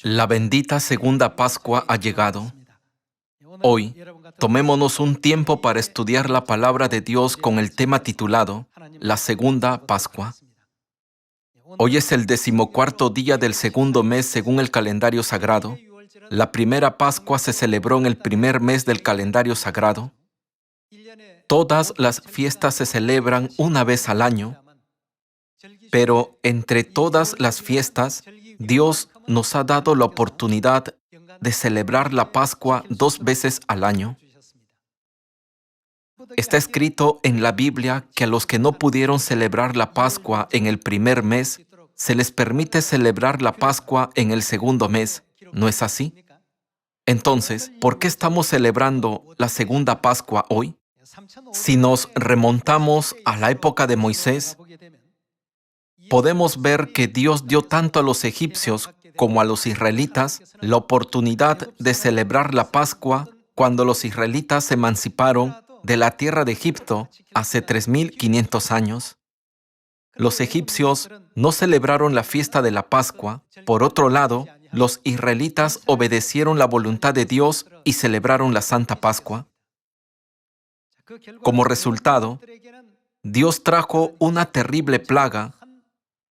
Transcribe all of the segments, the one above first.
La bendita segunda Pascua ha llegado. Hoy, tomémonos un tiempo para estudiar la palabra de Dios con el tema titulado La segunda Pascua. Hoy es el 14º día del segundo mes según el calendario sagrado. La primera Pascua se celebró en el primer mes del calendario sagrado. Todas las fiestas se celebran una vez al año, pero entre todas las fiestas, Dios nos ha dado la oportunidad de celebrar la Pascua 2 veces al año. Está escrito en la Biblia que a los que no pudieron celebrar la Pascua en el primer mes, se les permite celebrar la Pascua en el segundo mes. ¿No es así? Entonces, ¿por qué estamos celebrando la segunda Pascua hoy? Si nos remontamos a la época de Moisés, podemos ver que Dios dio tanto a los egipcios como a los israelitas la oportunidad de celebrar la Pascua cuando los israelitas se emanciparon de la tierra de Egipto hace 3.500 años. Los egipcios no celebraron la fiesta de la Pascua. Por otro lado, los israelitas obedecieron la voluntad de Dios y celebraron la Santa Pascua. Como resultado, Dios trajo una terrible plaga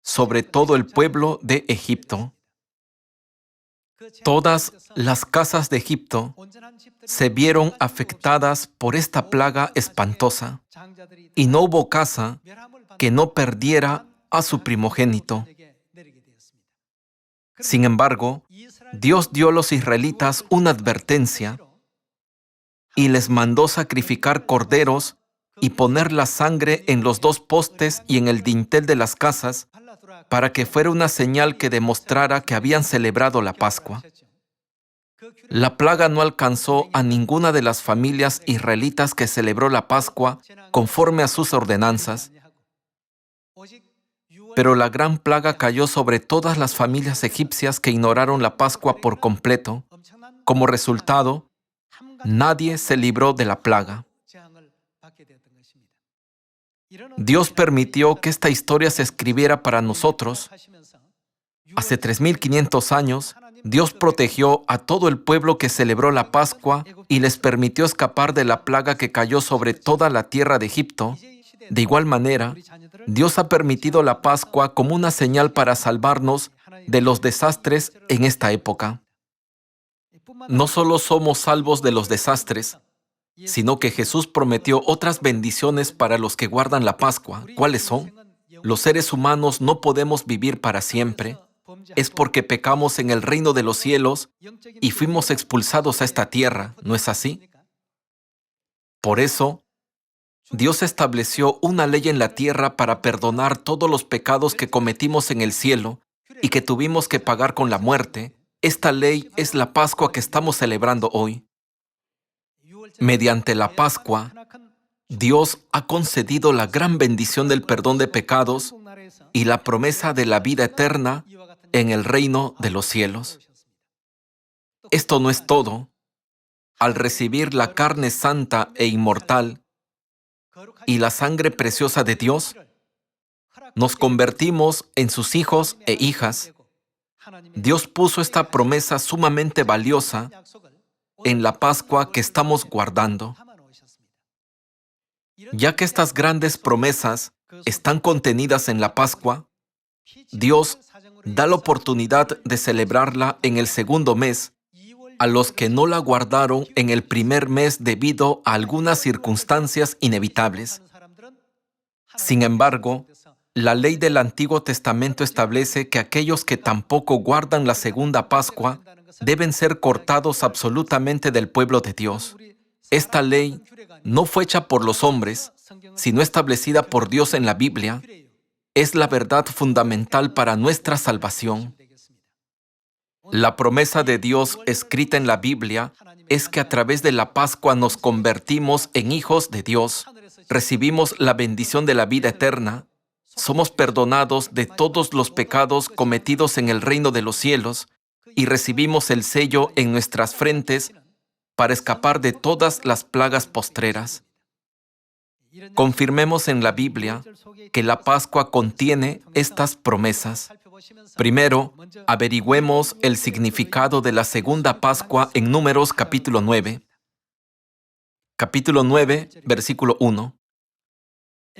sobre todo el pueblo de Egipto. Todas las casas de Egipto se vieron afectadas por esta plaga espantosa, y no hubo casa que no perdiera a su primogénito. Sin embargo, Dios dio a los israelitas una advertencia y les mandó sacrificar corderos y poner la sangre en los 2 postes y en el dintel de las casas para que fuera una señal que demostrara que habían celebrado la Pascua. La plaga no alcanzó a ninguna de las familias israelitas que celebró la Pascua conforme a sus ordenanzas, pero la gran plaga cayó sobre todas las familias egipcias que ignoraron la Pascua por completo. Como resultado, nadie se libró de la plaga. Dios permitió que esta historia se escribiera para nosotros. Hace 3.500 años, Dios protegió a todo el pueblo que celebró la Pascua y les permitió escapar de la plaga que cayó sobre toda la tierra de Egipto. De igual manera, Dios ha permitido la Pascua como una señal para salvarnos de los desastres en esta época. No solo somos salvos de los desastres, sino que Jesús prometió otras bendiciones para los que guardan la Pascua. ¿Cuáles son? Los seres humanos no podemos vivir para siempre. Es porque pecamos en el reino de los cielos y fuimos expulsados a esta tierra, ¿no es así? Por eso, Dios estableció una ley en la tierra para perdonar todos los pecados que cometimos en el cielo y que tuvimos que pagar con la muerte. Esta ley es la Pascua que estamos celebrando hoy. Mediante la Pascua, Dios ha concedido la gran bendición del perdón de pecados y la promesa de la vida eterna en el reino de los cielos. Esto no es todo. Al recibir la carne santa e inmortal y la sangre preciosa de Dios, nos convertimos en sus hijos e hijas. Dios puso esta promesa sumamente valiosa en la Pascua que estamos guardando. Ya que estas grandes promesas están contenidas en la Pascua, Dios da la oportunidad de celebrarla en el segundo mes a los que no la guardaron en el primer mes debido a algunas circunstancias inevitables. Sin embargo, la ley del Antiguo Testamento establece que aquellos que tampoco guardan la segunda Pascua deben ser cortados absolutamente del pueblo de Dios. Esta ley no fue hecha por los hombres, sino establecida por Dios en la Biblia. Es la verdad fundamental para nuestra salvación. La promesa de Dios escrita en la Biblia es que a través de la Pascua nos convertimos en hijos de Dios, recibimos la bendición de la vida eterna, somos perdonados de todos los pecados cometidos en el reino de los cielos y recibimos el sello en nuestras frentes para escapar de todas las plagas postreras. Confirmemos en la Biblia que la Pascua contiene estas promesas. Primero, averigüemos el significado de la segunda Pascua en Números capítulo 9. Capítulo 9, versículo 1.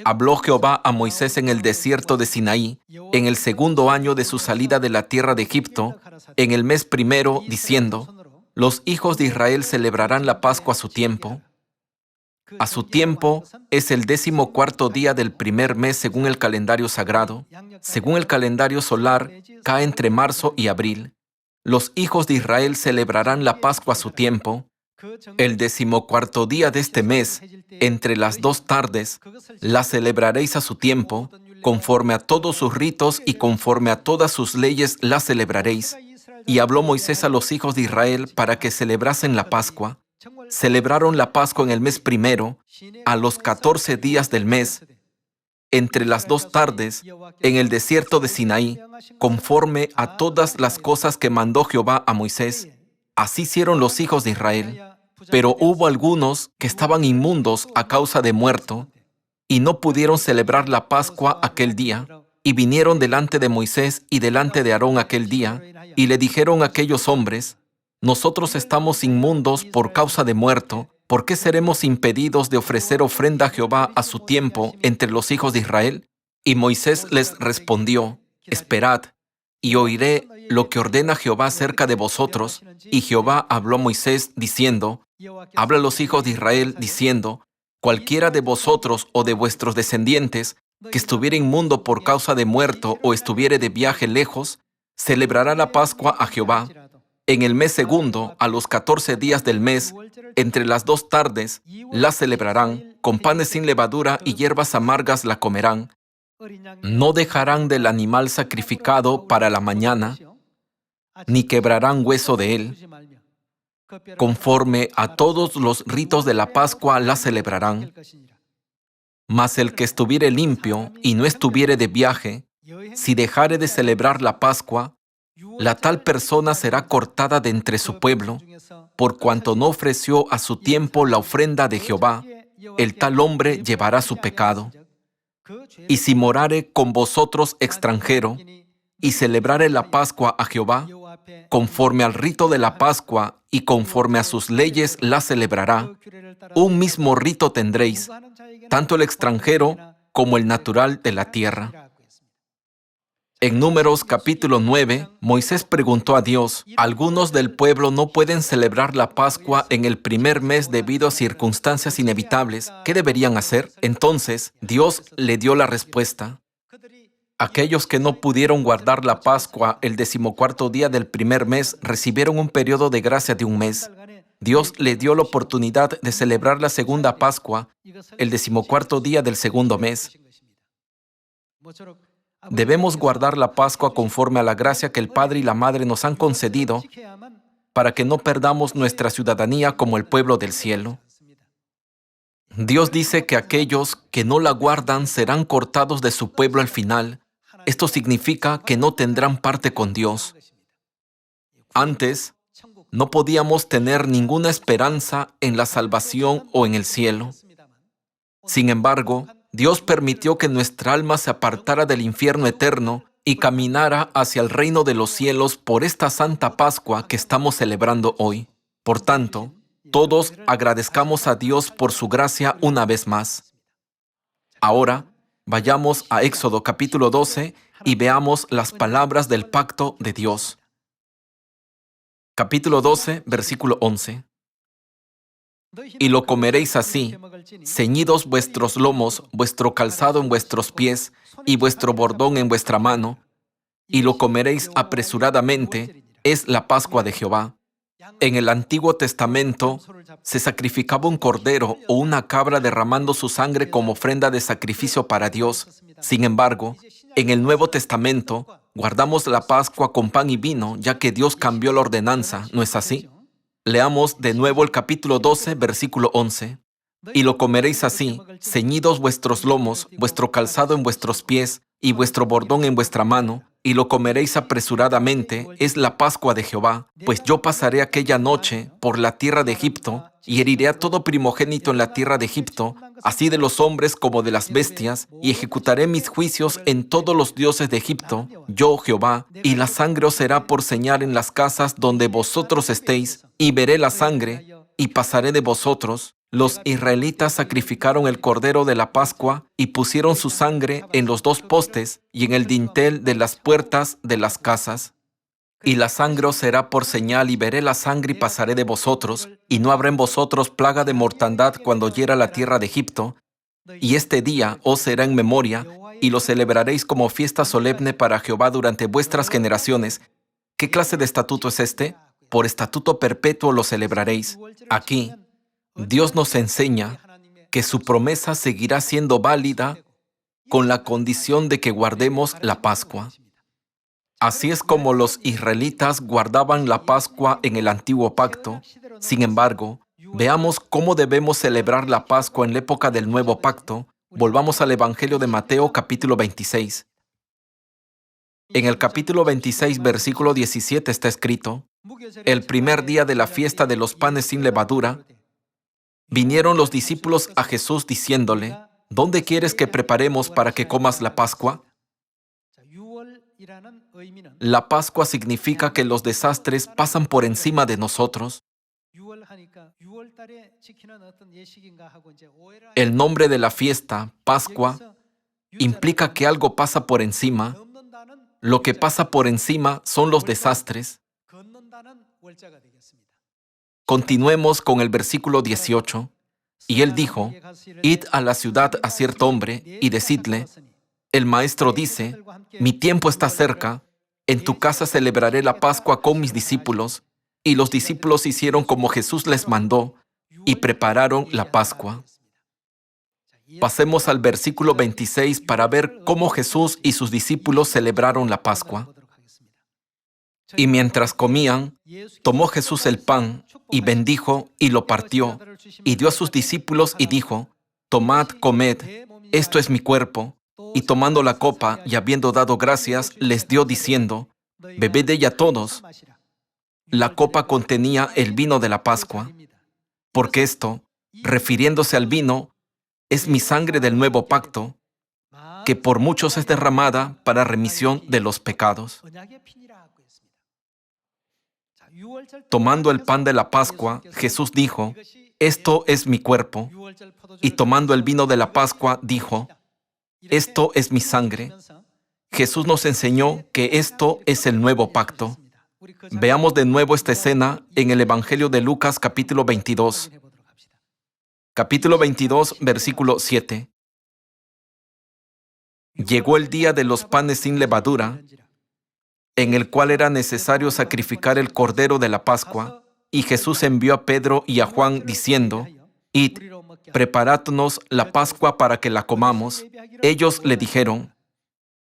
Habló Jehová a Moisés en el desierto de Sinaí, en el segundo año de su salida de la tierra de Egipto, en el mes primero, diciendo: los hijos de Israel celebrarán la Pascua a su tiempo. A su tiempo es el 14º día del primer mes según el calendario sagrado. Según el calendario solar, cae entre marzo y abril. Los hijos de Israel celebrarán la Pascua a su tiempo. El 14º día de este mes, entre las 2 tardes, la celebraréis a su tiempo, conforme a todos sus ritos y conforme a todas sus leyes la celebraréis. Y habló Moisés a los hijos de Israel para que celebrasen la Pascua. Celebraron la Pascua en el mes primero, a los 14 días del mes, entre las 2 tardes, en el desierto de Sinaí, conforme a todas las cosas que mandó Jehová a Moisés. Así hicieron los hijos de Israel. Pero hubo algunos que estaban inmundos a causa de muerto, y no pudieron celebrar la Pascua aquel día, y vinieron delante de Moisés y delante de Aarón aquel día, y le dijeron a aquellos hombres: nosotros estamos inmundos por causa de muerto, ¿por qué seremos impedidos de ofrecer ofrenda a Jehová a su tiempo entre los hijos de Israel? Y Moisés les respondió: esperad, y oiré lo que ordena Jehová acerca de vosotros. Y Jehová habló a Moisés, diciendo: habla a los hijos de Israel, diciendo: cualquiera de vosotros o de vuestros descendientes que estuviere inmundo por causa de muerto o estuviere de viaje lejos, celebrará la Pascua a Jehová. En el mes segundo, a los 14 días del mes, entre las 2 tardes, la celebrarán, con panes sin levadura y hierbas amargas la comerán. No dejarán del animal sacrificado para la mañana, ni quebrarán hueso de él. Conforme a todos los ritos de la Pascua la celebrarán. Mas el que estuviere limpio y no estuviere de viaje, si dejare de celebrar la Pascua, la tal persona será cortada de entre su pueblo, por cuanto no ofreció a su tiempo la ofrenda de Jehová, el tal hombre llevará su pecado. Y si morare con vosotros extranjero, y celebrare la Pascua a Jehová, conforme al rito de la Pascua y conforme a sus leyes la celebrará. Un mismo rito tendréis, tanto el extranjero como el natural de la tierra. En Números capítulo 9, Moisés preguntó a Dios: algunos del pueblo no pueden celebrar la Pascua en el primer mes debido a circunstancias inevitables. ¿Qué deberían hacer? Entonces, Dios le dio la respuesta. Aquellos que no pudieron guardar la Pascua el 14º día del primer mes recibieron un periodo de gracia de un mes. Dios le dio la oportunidad de celebrar la segunda Pascua el 14º día del segundo mes. Debemos guardar la Pascua conforme a la gracia que el Padre y la Madre nos han concedido para que no perdamos nuestra ciudadanía como el pueblo del cielo. Dios dice que aquellos que no la guardan serán cortados de su pueblo al final. Esto significa que no tendrán parte con Dios. Antes, no podíamos tener ninguna esperanza en la salvación o en el cielo. Sin embargo, Dios permitió que nuestra alma se apartara del infierno eterno y caminara hacia el reino de los cielos por esta Santa Pascua que estamos celebrando hoy. Por tanto, todos agradezcamos a Dios por su gracia una vez más. Ahora, vayamos a Éxodo capítulo 12 y veamos las palabras del pacto de Dios. Capítulo 12, versículo 11. Y lo comeréis así, ceñidos vuestros lomos, vuestro calzado en vuestros pies y vuestro bordón en vuestra mano, y lo comeréis apresuradamente, es la Pascua de Jehová. En el Antiguo Testamento se sacrificaba un cordero o una cabra derramando su sangre como ofrenda de sacrificio para Dios. Sin embargo, en el Nuevo Testamento guardamos la Pascua con pan y vino, ya que Dios cambió la ordenanza, ¿no es así? Leamos de nuevo el capítulo 12, versículo 11. Y lo comeréis así, ceñidos vuestros lomos, vuestro calzado en vuestros pies y vuestro bordón en vuestra mano, y lo comeréis apresuradamente, es la Pascua de Jehová, pues yo pasaré aquella noche por la tierra de Egipto, y heriré a todo primogénito en la tierra de Egipto, así de los hombres como de las bestias, y ejecutaré mis juicios en todos los dioses de Egipto, yo Jehová, y la sangre os será por señal en las casas donde vosotros estéis, y veré la sangre, y pasaré de vosotros. Los israelitas sacrificaron el cordero de la Pascua y pusieron su sangre en los dos postes y en el dintel de las puertas de las casas. Y la sangre os será por señal, y veré la sangre y pasaré de vosotros, y no habrá en vosotros plaga de mortandad cuando hiera la tierra de Egipto. Y este día os será en memoria, y lo celebraréis como fiesta solemne para Jehová durante vuestras generaciones. ¿Qué clase de estatuto es este? Por estatuto perpetuo lo celebraréis. Aquí, Dios nos enseña que su promesa seguirá siendo válida con la condición de que guardemos la Pascua. Así es como los israelitas guardaban la Pascua en el antiguo pacto. Sin embargo, veamos cómo debemos celebrar la Pascua en la época del nuevo pacto. Volvamos al Evangelio de Mateo, capítulo 26. En el capítulo 26, versículo 17 está escrito: el primer día de la fiesta de los panes sin levadura, vinieron los discípulos a Jesús diciéndole: ¿dónde quieres que preparemos para que comas la Pascua? La Pascua significa que los desastres pasan por encima de nosotros. El nombre de la fiesta, Pascua, implica que algo pasa por encima. Lo que pasa por encima son los desastres. Continuemos con el versículo 18. Y él dijo: id a la ciudad a cierto hombre y decidle: el maestro dice, mi tiempo está cerca, en tu casa celebraré la Pascua con mis discípulos. Y los discípulos hicieron como Jesús les mandó y prepararon la Pascua. Pasemos al versículo 26 para ver cómo Jesús y sus discípulos celebraron la Pascua. Y mientras comían, tomó Jesús el pan y bendijo y lo partió y dio a sus discípulos y dijo: tomad, comed, esto es mi cuerpo. Y tomando la copa y habiendo dado gracias, les dio diciendo: bebed de ella todos. La copa contenía el vino de la Pascua, porque esto, refiriéndose al vino, es mi sangre del nuevo pacto, que por muchos es derramada para remisión de los pecados. Tomando el pan de la Pascua, Jesús dijo: esto es mi cuerpo. Y tomando el vino de la Pascua, dijo: esto es mi sangre. Jesús nos enseñó que esto es el nuevo pacto. Veamos de nuevo esta escena en el Evangelio de Lucas, capítulo 22. Capítulo 22, versículo 7. Llegó el día de los panes sin levadura, en el cual era necesario sacrificar el cordero de la Pascua, y Jesús envió a Pedro y a Juan diciendo: id, preparadnos la Pascua para que la comamos. Ellos le dijeron: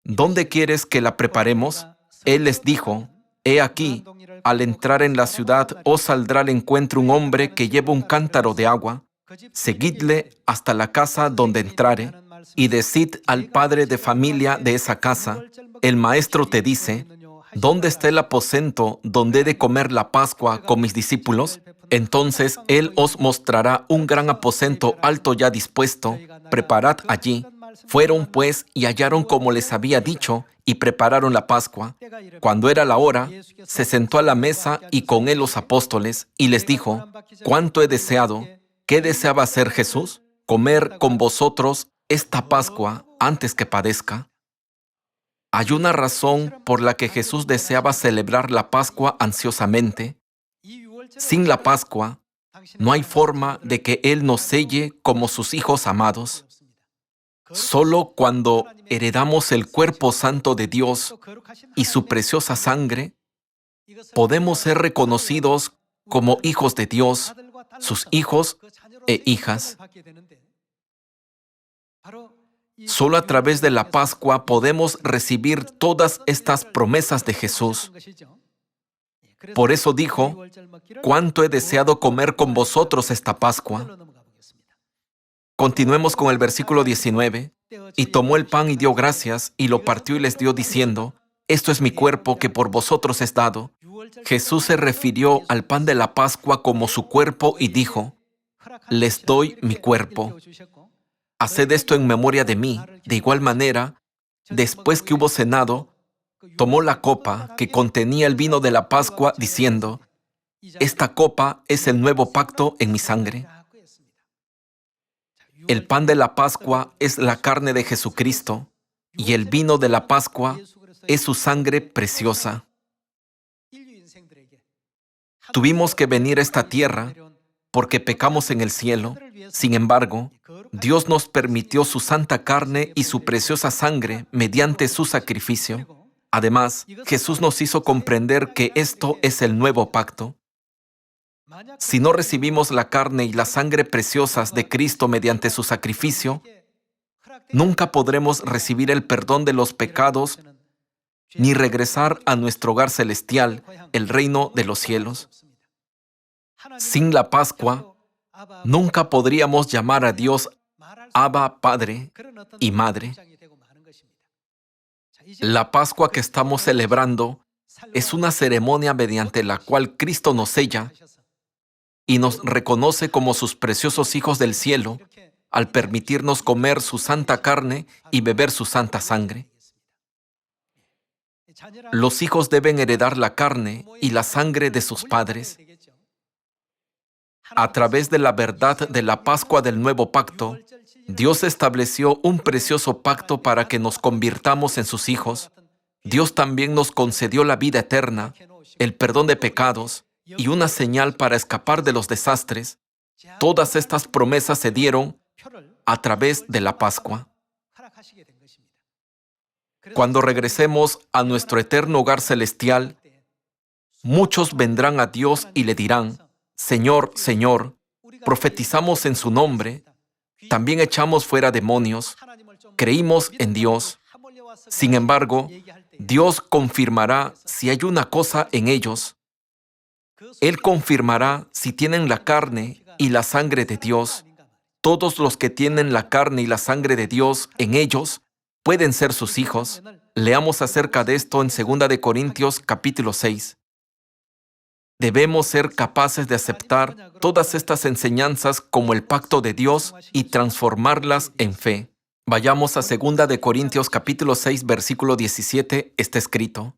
¿dónde quieres que la preparemos? Él les dijo: he aquí, al entrar en la ciudad os saldrá al encuentro un hombre que lleva un cántaro de agua. Seguidle hasta la casa donde entrare, y decid al padre de familia de esa casa: el maestro te dice, ¿dónde está el aposento donde he de comer la Pascua con mis discípulos? Entonces él os mostrará un gran aposento alto ya dispuesto. Preparad allí. Fueron pues y hallaron como les había dicho, y prepararon la Pascua. Cuando era la hora, se sentó a la mesa y con él los apóstoles, y les dijo: ¿cuánto he deseado? ¿Qué deseaba hacer Jesús? Comer con vosotros esta Pascua antes que padezca. Hay una razón por la que Jesús deseaba celebrar la Pascua ansiosamente. Sin la Pascua, no hay forma de que Él nos selle como sus hijos amados. Solo cuando heredamos el cuerpo santo de Dios y su preciosa sangre, podemos ser reconocidos como hijos de Dios, sus hijos e hijas. Solo a través de la Pascua podemos recibir todas estas promesas de Jesús. Por eso dijo: ¿cuánto he deseado comer con vosotros esta Pascua? Continuemos con el versículo 19. Y tomó el pan y dio gracias, y lo partió y les dio diciendo: esto es mi cuerpo que por vosotros es dado. Jesús se refirió al pan de la Pascua como su cuerpo y dijo: les doy mi cuerpo. Haced esto en memoria de mí. De igual manera, después que hubo cenado, tomó la copa que contenía el vino de la Pascua, diciendo: esta copa es el nuevo pacto en mi sangre. El pan de la Pascua es la carne de Jesucristo, y el vino de la Pascua es su sangre preciosa. Tuvimos que venir a esta tierra porque pecamos en el cielo. Sin embargo, Dios nos permitió su santa carne y su preciosa sangre mediante su sacrificio. Además, Jesús nos hizo comprender que esto es el nuevo pacto. Si no recibimos la carne y la sangre preciosas de Cristo mediante su sacrificio, nunca podremos recibir el perdón de los pecados ni regresar a nuestro hogar celestial, el reino de los cielos. Sin la Pascua, nunca podríamos llamar a Dios Abba, Padre y Madre. La Pascua que estamos celebrando es una ceremonia mediante la cual Cristo nos sella y nos reconoce como sus preciosos hijos del cielo al permitirnos comer su santa carne y beber su santa sangre. Los hijos deben heredar la carne y la sangre de sus padres. A través de la verdad de la Pascua del Nuevo Pacto, Dios estableció un precioso pacto para que nos convirtamos en sus hijos. Dios también nos concedió la vida eterna, el perdón de pecados y una señal para escapar de los desastres. Todas estas promesas se dieron a través de la Pascua. Cuando regresemos a nuestro eterno hogar celestial, muchos vendrán a Dios y le dirán: Señor, Señor, profetizamos en su nombre, también echamos fuera demonios, creímos en Dios. Sin embargo, Dios confirmará si hay una cosa en ellos. Él confirmará si tienen la carne y la sangre de Dios. Todos los que tienen la carne y la sangre de Dios en ellos pueden ser sus hijos. Leamos acerca de esto en 2 de Corintios capítulo 6. Debemos ser capaces de aceptar todas estas enseñanzas como el pacto de Dios y transformarlas en fe. Vayamos a 2 de Corintios capítulo 6, versículo 17, está escrito: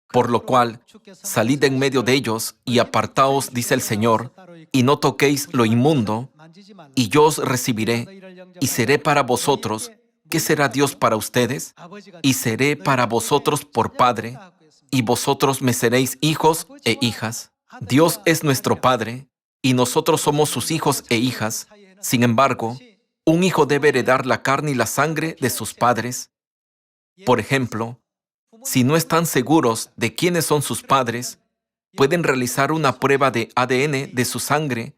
por lo cual, salid en medio de ellos y apartaos, dice el Señor, y no toquéis lo inmundo, y yo os recibiré, y seré para vosotros. ¿Qué será Dios para ustedes? Y seré para vosotros por Padre, y vosotros me seréis hijos e hijas. Dios es nuestro Padre, y nosotros somos sus hijos e hijas. Sin embargo, un hijo debe heredar la carne y la sangre de sus padres. Por ejemplo, si no están seguros de quiénes son sus padres, pueden realizar una prueba de ADN de su sangre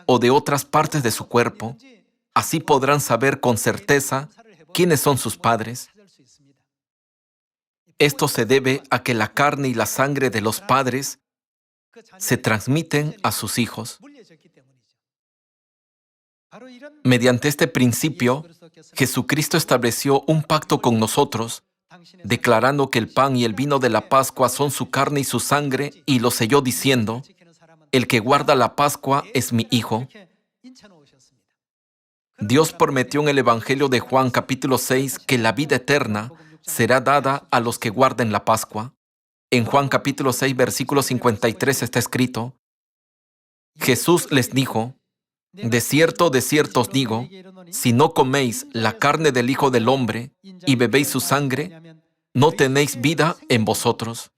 o de otras partes de su cuerpo. Así podrán saber con certeza quiénes son sus padres. Esto se debe a que la carne y la sangre de los padres se transmiten a sus hijos. Mediante este principio, Jesucristo estableció un pacto con nosotros, declarando que el pan y el vino de la Pascua son su carne y su sangre, y lo selló diciendo: el que guarda la Pascua es mi hijo. Dios prometió en el Evangelio de Juan capítulo 6 que la vida eterna será dada a los que guarden la Pascua. En Juan capítulo 6, versículo 53 está escrito: Jesús les dijo: de cierto os digo, si no coméis la carne del Hijo del Hombre y bebéis su sangre, no tenéis vida en vosotros.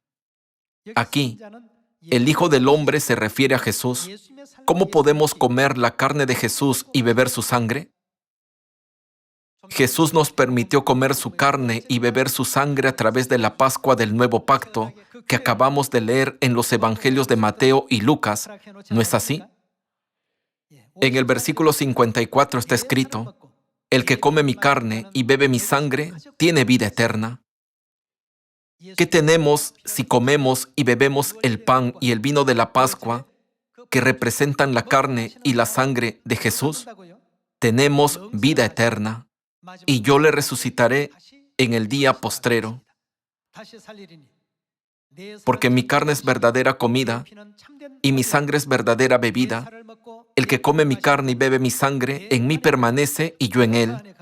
Aquí, el Hijo del Hombre se refiere a Jesús. ¿Cómo podemos comer la carne de Jesús y beber su sangre? Jesús nos permitió comer su carne y beber su sangre a través de la Pascua del Nuevo Pacto que acabamos de leer en los Evangelios de Mateo y Lucas. ¿No es así? En el versículo 54 está escrito: el que come mi carne y bebe mi sangre tiene vida eterna. ¿Qué tenemos si comemos y bebemos el pan y el vino de la Pascua, que representan la carne y la sangre de Jesús? Tenemos vida eterna, y yo le resucitaré en el día postrero. porque mi carne es verdadera comida y mi sangre es verdadera bebida. El que come mi carne y bebe mi sangre, en mí permanece y yo en él.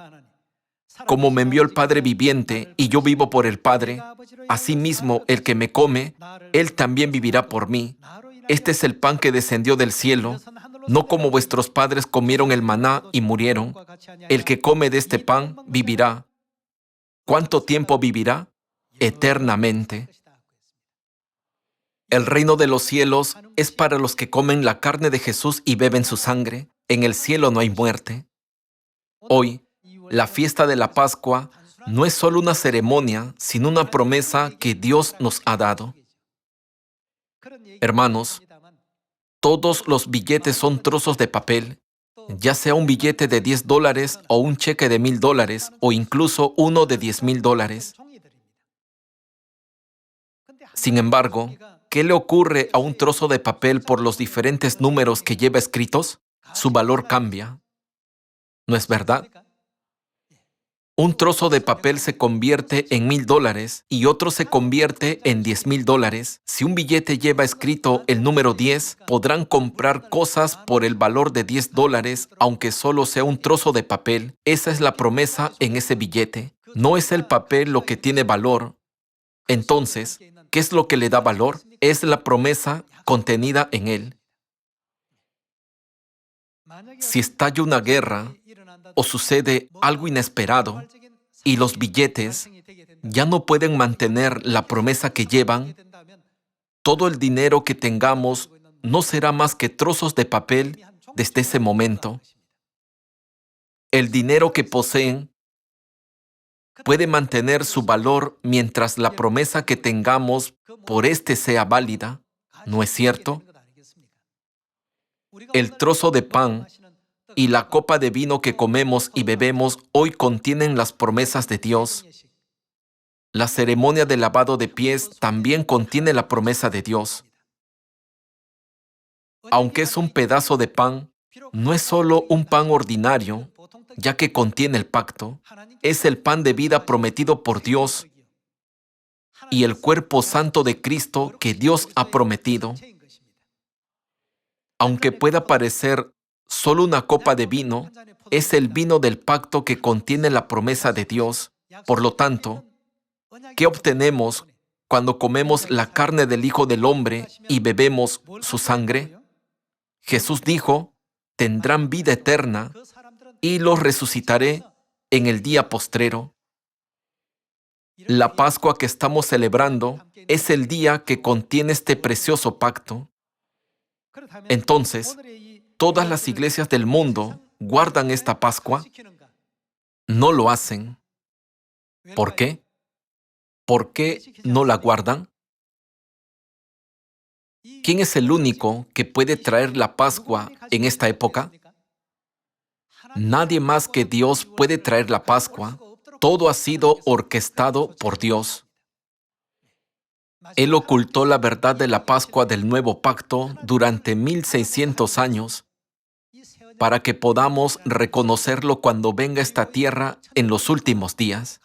Como me envió el Padre viviente y yo vivo por el Padre, asimismo el que me come, él también vivirá por mí. Este es el pan que descendió del cielo, no como vuestros padres comieron el maná y murieron. El que come de este pan vivirá. ¿Cuánto tiempo vivirá? Eternamente. El reino de los cielos es para los que comen la carne de Jesús y beben su sangre. En el cielo no hay muerte. Hoy, la fiesta de la Pascua no es solo una ceremonia, sino una promesa que Dios nos ha dado. Hermanos, todos los billetes son trozos de papel, ya sea un billete de $10 o un cheque de $1,000 o incluso uno de $10,000. Sin embargo, ¿qué le ocurre a un trozo de papel por los diferentes números que lleva escritos? Su valor cambia. ¿No es verdad? Un trozo de papel se convierte en $1,000 y otro se convierte en $10,000. Si un billete lleva escrito el número 10, podrán comprar cosas por el valor de $10, aunque solo sea un trozo de papel. Esa es la promesa en ese billete. No es el papel lo que tiene valor. Entonces, ¿qué es lo que le da valor? Es la promesa contenida en él. Si estalla una guerra o sucede algo inesperado y los billetes ya no pueden mantener la promesa que llevan, todo el dinero que tengamos no será más que trozos de papel desde ese momento. El dinero que poseen puede mantener su valor mientras la promesa que tengamos por este sea válida, ¿no es cierto? El trozo de pan y la copa de vino que comemos y bebemos hoy contienen las promesas de Dios. La ceremonia de lavado de pies también contiene la promesa de Dios. Aunque es un pedazo de pan, no es solo un pan ordinario, ya que contiene el pacto. Es el pan de vida prometido por Dios y el cuerpo santo de Cristo que Dios ha prometido. Aunque pueda parecer solo una copa de vino, es el vino del pacto que contiene la promesa de Dios. Por lo tanto, ¿qué obtenemos cuando comemos la carne del Hijo del Hombre y bebemos su sangre? Jesús dijo, tendrán vida eterna y los resucitaré en el día postrero. La Pascua que estamos celebrando es el día que contiene este precioso pacto. Entonces, ¿todas las iglesias del mundo guardan esta Pascua? No lo hacen. ¿Por qué? ¿Por qué no la guardan? ¿Quién es el único que puede traer la Pascua en esta época? Nadie más que Dios puede traer la Pascua. Todo ha sido orquestado por Dios. Él ocultó la verdad de la Pascua del Nuevo Pacto durante 1600 años para que podamos reconocerlo cuando venga a esta tierra en los últimos días.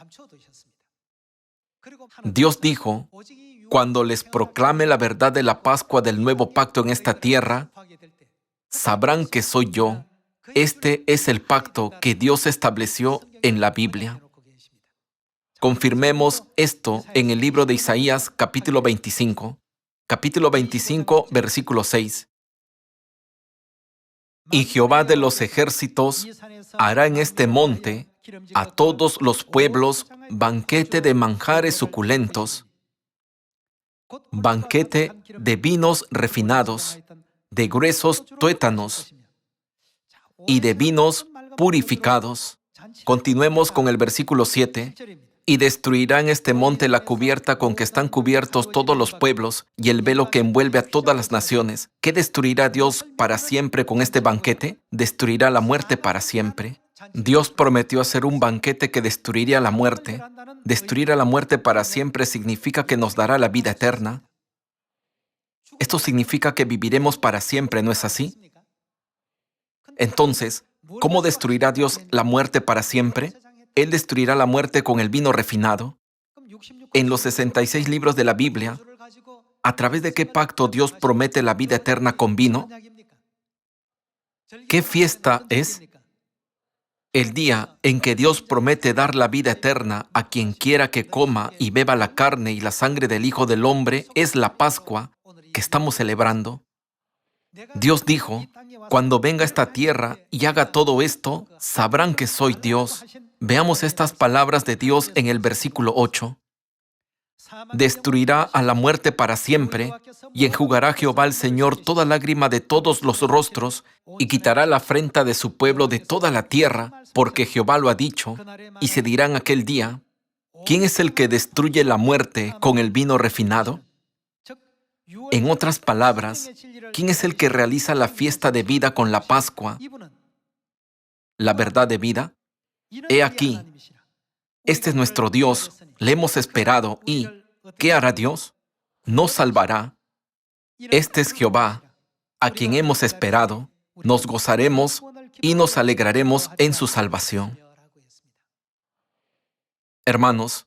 Dios dijo, cuando les proclame la verdad de la Pascua del Nuevo Pacto en esta tierra, sabrán que soy yo. Este es el pacto que Dios estableció en la Biblia. Confirmemos esto en el libro de Isaías, capítulo 25. Capítulo 25, versículo 6. Y Jehová de los ejércitos hará en este monte a todos los pueblos banquete de manjares suculentos, banquete de vinos refinados, de gruesos tuétanos y de vinos purificados. Continuemos con el versículo 7. Y destruirá en este monte la cubierta con que están cubiertos todos los pueblos y el velo que envuelve a todas las naciones. ¿Qué destruirá Dios para siempre con este banquete? Destruirá la muerte para siempre. Dios prometió hacer un banquete que destruiría la muerte. Destruir a la muerte para siempre significa que nos dará la vida eterna. Esto significa que viviremos para siempre, ¿no es así? Entonces, ¿cómo destruirá Dios la muerte para siempre? Él destruirá la muerte con el vino refinado. En los 66 libros de la Biblia, ¿A través de qué pacto Dios promete la vida eterna con vino? ¿Qué fiesta es? El día en que Dios promete dar la vida eterna a quien quiera que coma y beba la carne y la sangre del Hijo del Hombre es la Pascua que estamos celebrando. Dios dijo, cuando venga a esta tierra y haga todo esto, sabrán que soy Dios. Veamos estas palabras de Dios en el versículo 8. Destruirá a la muerte para siempre, y enjugará Jehová el Señor toda lágrima de todos los rostros, y quitará la afrenta de su pueblo de toda la tierra, porque Jehová lo ha dicho, y se dirá en aquel día, ¿quién es el que destruye la muerte con el vino refinado? En otras palabras, ¿quién es el que realiza la fiesta de vida con la Pascua, la verdad de vida? He aquí, este es nuestro Dios, le hemos esperado y, ¿qué hará Dios? Nos salvará. Este es Jehová, a quien hemos esperado, nos gozaremos y nos alegraremos en su salvación. Hermanos,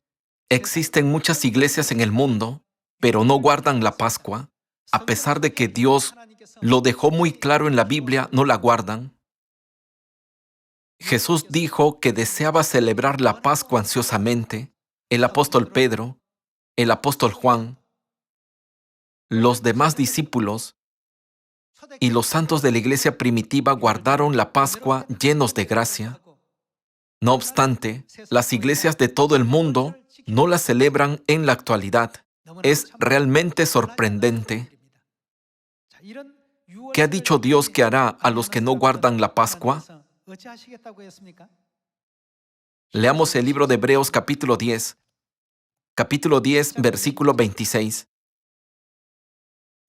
existen muchas iglesias en el mundo, pero no guardan la Pascua. A pesar de que Dios lo dejó muy claro en la Biblia, no la guardan. Jesús dijo que deseaba celebrar la Pascua ansiosamente. El apóstol Pedro, el apóstol Juan, los demás discípulos y los santos de la iglesia primitiva guardaron la Pascua llenos de gracia. No obstante, las iglesias de todo el mundo no la celebran en la actualidad. Es realmente sorprendente. ¿Qué ha dicho Dios que hará a los que no guardan la Pascua? Leamos el libro de Hebreos capítulo 10, versículo 26.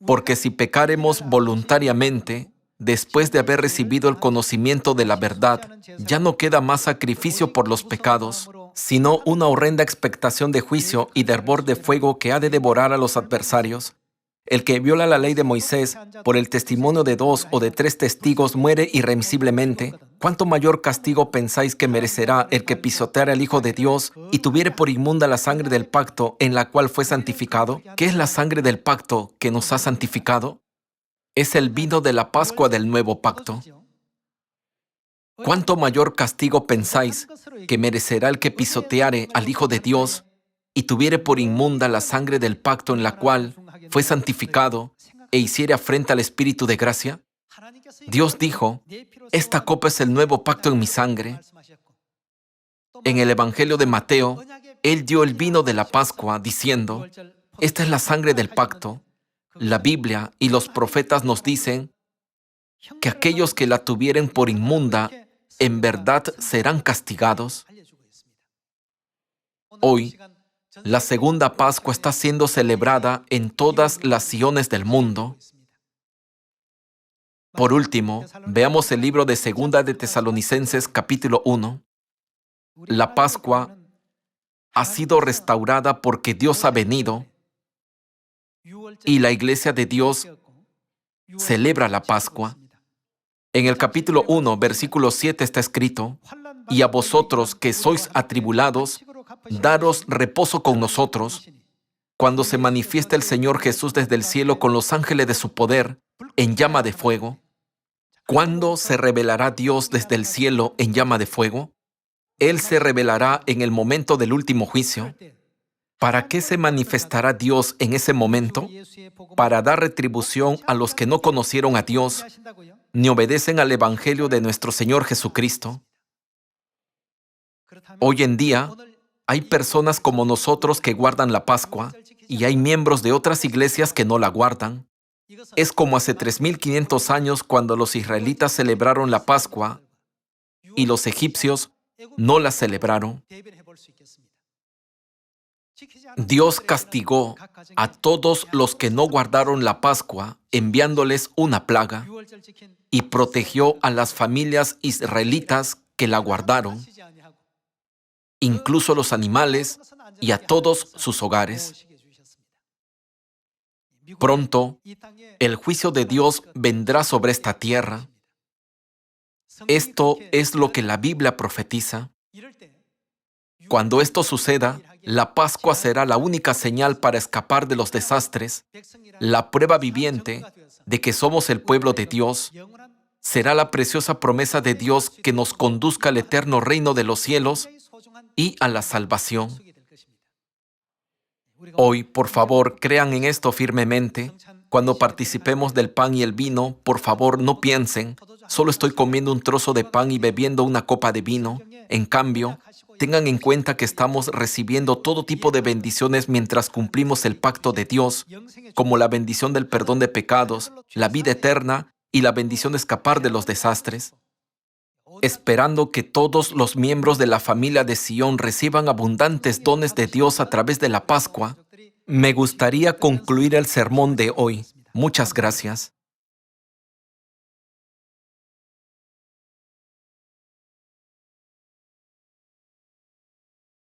Porque si pecáremos voluntariamente, después de haber recibido el conocimiento de la verdad, ya no queda más sacrificio por los pecados, sino una horrenda expectación de juicio y de hervor de fuego que ha de devorar a los adversarios. El que viola la ley de Moisés por el testimonio de 2 o de 3 testigos muere irremisiblemente. ¿Cuánto mayor castigo pensáis que merecerá el que pisoteara al Hijo de Dios y tuviere por inmunda la sangre del pacto en la cual fue santificado? ¿Qué es la sangre del pacto que nos ha santificado? Es el vino de la Pascua del nuevo pacto. ¿Cuánto mayor castigo pensáis que merecerá el que pisoteare al Hijo de Dios y tuviere por inmunda la sangre del pacto en la cual fue santificado e hiciere afrenta al Espíritu de gracia? Dios dijo, esta copa es el nuevo pacto en mi sangre. En el Evangelio de Mateo, Él dio el vino de la Pascua, diciendo, esta es la sangre del pacto. La Biblia y los profetas nos dicen que aquellos que la tuvieren por inmunda, en verdad serán castigados. Hoy, la segunda Pascua está siendo celebrada en todas las siones del mundo. Por último, veamos el libro de Segunda de Tesalonicenses capítulo 1. La Pascua ha sido restaurada porque Dios ha venido y la iglesia de Dios celebra la Pascua. En el capítulo 1, versículo 7 está escrito, y a vosotros que sois atribulados, daros reposo con nosotros, cuando se manifieste el Señor Jesús desde el cielo con los ángeles de su poder, en llama de fuego. ¿Cuándo se revelará Dios desde el cielo en llama de fuego? Él se revelará en el momento del último juicio. ¿Para qué se manifestará Dios en ese momento? Para dar retribución a los que no conocieron a Dios ni obedecen al Evangelio de nuestro Señor Jesucristo. Hoy en día, hay personas como nosotros que guardan la Pascua y hay miembros de otras iglesias que no la guardan. Es como hace 3.500 años cuando los israelitas celebraron la Pascua y los egipcios no la celebraron. Dios castigó a todos los que no guardaron la Pascua, enviándoles una plaga, y protegió a las familias israelitas que la guardaron, incluso los animales y a todos sus hogares. Pronto, el juicio de Dios vendrá sobre esta tierra. Esto es lo que la Biblia profetiza. Cuando esto suceda, la Pascua será la única señal para escapar de los desastres, la prueba viviente de que somos el pueblo de Dios. Será la preciosa promesa de Dios que nos conduzca al eterno reino de los cielos y a la salvación. Hoy, por favor, crean en esto firmemente. Cuando participemos del pan y el vino, por favor, no piensen, solo estoy comiendo un trozo de pan y bebiendo una copa de vino. En cambio, tengan en cuenta que estamos recibiendo todo tipo de bendiciones mientras cumplimos el pacto de Dios, como la bendición del perdón de pecados, la vida eterna y la bendición de escapar de los desastres. Esperando que todos los miembros de la familia de Sion reciban abundantes dones de Dios a través de la Pascua, me gustaría concluir el sermón de hoy. Muchas gracias.